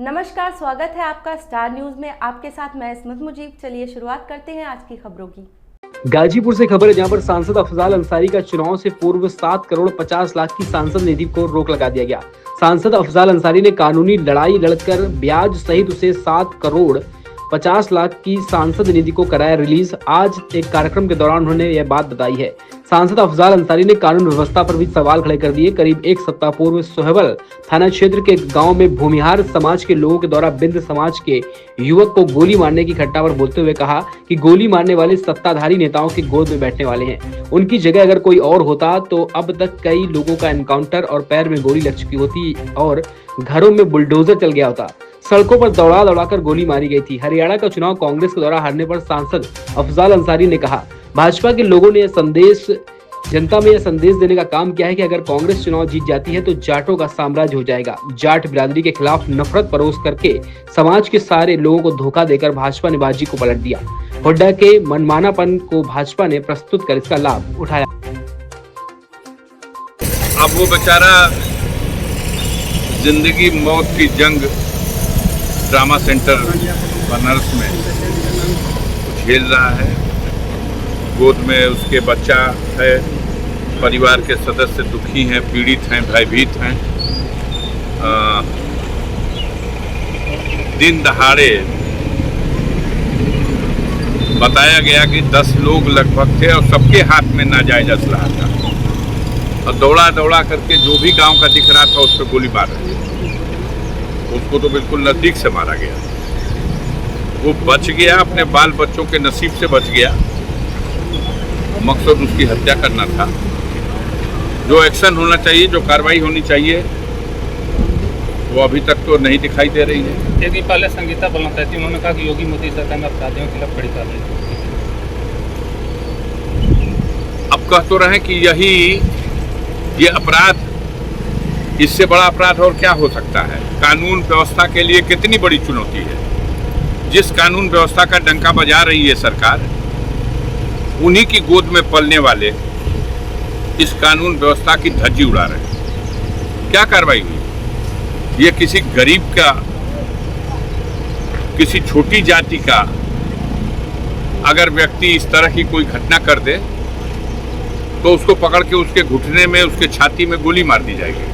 नमस्कार, स्वागत है आपका स्टार न्यूज में। आपके साथ मैं इस्मत मुजीब। चलिए शुरुआत करते हैं आज की खबरों की। गाजीपुर से खबर है, जहां पर सांसद अफजाल अंसारी का चुनाव से पूर्व 7 करोड़ 50 लाख की सांसद निधि को रोक लगा दिया गया। सांसद अफजाल अंसारी ने कानूनी लड़ाई लड़कर ब्याज सहित उसे 7 करोड़ 50 लाख की सांसद निधि को कराया रिलीज। आज एक कार्यक्रम के दौरान उन्होंने यह बात बताई है। सांसद अफजाल अंसारी ने कानून व्यवस्था पर भी सवाल खड़े कर दिए। करीब एक सप्ताह पूर्व सोहेबल थाना क्षेत्र के गांव में भूमिहार समाज के लोगों के द्वारा बिंद समाज के युवक को गोली मारने की घटना पर बोलते हुए कहा कि गोली मारने वाले सत्ताधारी नेताओं की गोद में बैठने वाले हैं। उनकी जगह अगर कोई और होता तो अब तक कई लोगों का एनकाउंटर और पैर में गोली लग चुकी होती और घरों में बुलडोजर चल गया होता। सड़कों पर दौड़ा दौड़ाकर गोली मारी गई थी। हरियाणा का चुनाव कांग्रेस के द्वारा हारने पर सांसद अफजाल अंसारी ने कहा, भाजपा के लोगों ने जनता में यह संदेश देने का काम किया है कि अगर कांग्रेस चुनाव जीत जाती है तो जाटों का साम्राज्य हो जाएगा। जाट बिरादरी के खिलाफ नफरत परोस करके समाज के सारे लोगों को धोखा देकर भाजपा ने बाजी को पलट दिया। हुड्डा के मनमानापन को भाजपा ने प्रस्तुत कर इसका लाभ उठाया। अब वो बेचारा जिंदगी मौत की जंग ड्रामा सेंटर बनारस में झेल रहा है। गोद में उसके बच्चा है, परिवार के सदस्य दुखी हैं, पीड़ित हैं, भयभीत हैं। दिन दहाड़े बताया गया कि 10 लोग लगभग थे और सबके हाथ में नाजायज असलहा था और दौड़ा दौड़ा करके जो भी गांव का दिख रहा था उस पर गोली मार रही थी। उसको तो बिल्कुल नजदीक से मारा गया। वो बच गया, अपने बाल बच्चों के नसीब से बच गया। मकसद उसकी हत्या करना था। जो एक्शन होना चाहिए, जो कार्रवाई होनी चाहिए, वो अभी तक तो नहीं दिखाई दे रही है। एक दिन पहले संगीता बलवंत थी, उन्होंने कहा कि योगी मोदी सरकार में अपराधियों के खिलाफ कड़ी कार्रवाई। अब कह तो रहे कि ये अपराध, इससे बड़ा अपराध और क्या हो सकता है। कानून व्यवस्था के लिए कितनी बड़ी चुनौती है। जिस कानून व्यवस्था का डंका बजा रही है सरकार, उन्हीं की गोद में पलने वाले इस कानून व्यवस्था की धज्जी उड़ा रहे हैं। क्या कार्रवाई हुई? ये किसी गरीब का, किसी छोटी जाति का अगर व्यक्ति इस तरह की कोई घटना कर दे तो उसको पकड़ के उसके घुटने में, उसके छाती में गोली मार दी जाएगी।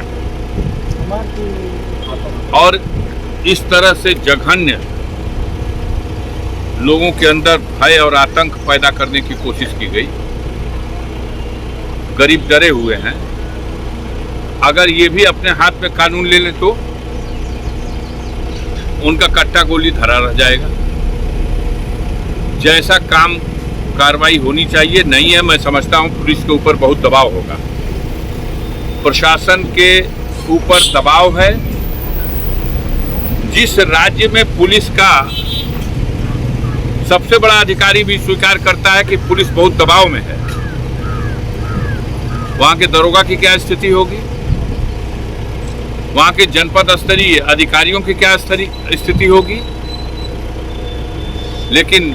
और इस तरह से जघन्य लोगों के अंदर भय और आतंक पैदा करने की कोशिश की गई। गरीब डरे हुए हैं। अगर ये भी अपने हाथ में कानून ले ले तो उनका कट्टा गोली धरा रह जाएगा। जैसा काम कार्रवाई होनी चाहिए नहीं है। मैं समझता हूं पुलिस के ऊपर बहुत दबाव होगा, प्रशासन के ऊपर दबाव है। जिस राज्य में पुलिस का सबसे बड़ा अधिकारी भी स्वीकार करता है कि पुलिस बहुत दबाव में है, वहां के दरोगा की क्या स्थिति होगी, वहां के जनपद स्तरीय अधिकारियों की क्या स्थिति होगी। लेकिन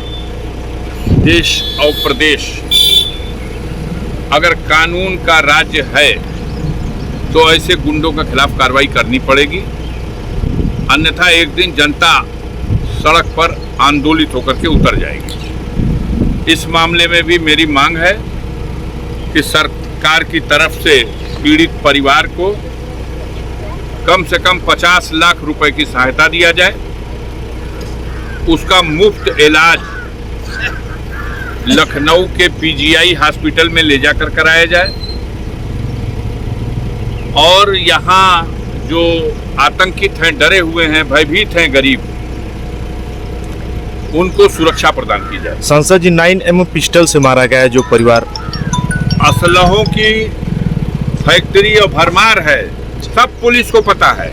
देश और प्रदेश अगर कानून का राज्य है तो ऐसे गुंडों के खिलाफ कार्रवाई करनी पड़ेगी, अन्यथा एक दिन जनता सड़क पर आंदोलित होकर के उतर जाएगी। इस मामले में भी मेरी मांग है कि सरकार की तरफ से पीड़ित परिवार को कम से कम 50 लाख रुपए की सहायता दिया जाए। उसका मुफ्त इलाज लखनऊ के पीजीआई हॉस्पिटल में ले जाकर कराया जाए और यहाँ जो आतंकित हैं, डरे हुए हैं, भयभीत हैं गरीब, उनको सुरक्षा प्रदान की जाए। सांसद जी 9mm पिस्टल से मारा गया है जो परिवार। असलहों की फैक्ट्री और भरमार है, सब पुलिस को पता है,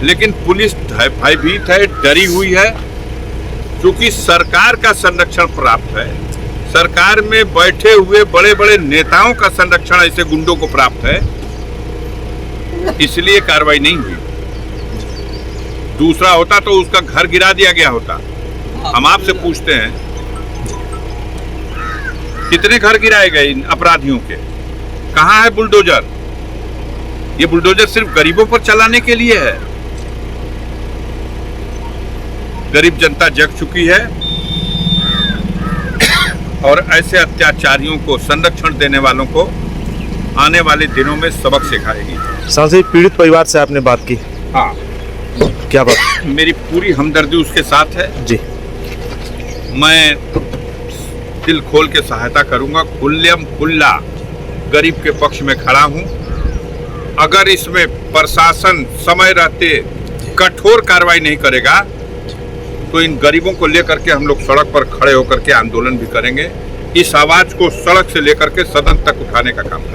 लेकिन पुलिस भयभीत है, डरी हुई है। क्योंकि सरकार का संरक्षण प्राप्त है, सरकार में बैठे हुए बड़े बड़े नेताओं का संरक्षण ऐसे गुंडों को प्राप्त है, इसलिए कार्रवाई नहीं हुई। दूसरा होता तो उसका घर गिरा दिया गया होता। हम आपसे पूछते हैं कितने घर गिराए गए इन अपराधियों के? कहाँ है बुलडोजर? ये बुलडोजर सिर्फ गरीबों पर चलाने के लिए है। गरीब जनता जग चुकी है और ऐसे अत्याचारियों को संरक्षण देने वालों को आने वाले दिनों में सबक सिखाएगी। सांसद पीड़ित परिवार से आपने बात की, हाँ, क्या बात? मेरी पूरी हमदर्दी उसके साथ है जी, मैं दिल खोल के सहायता करूंगा, खुल्ला गरीब के पक्ष में खड़ा हूं। अगर इसमें प्रशासन समय रहते कठोर कार्रवाई नहीं करेगा तो इन गरीबों को लेकर के हम लोग सड़क पर खड़े होकर के आंदोलन भी करेंगे। इस आवाज को सड़क से लेकर के सदन तक उठाने का काम करेंगे।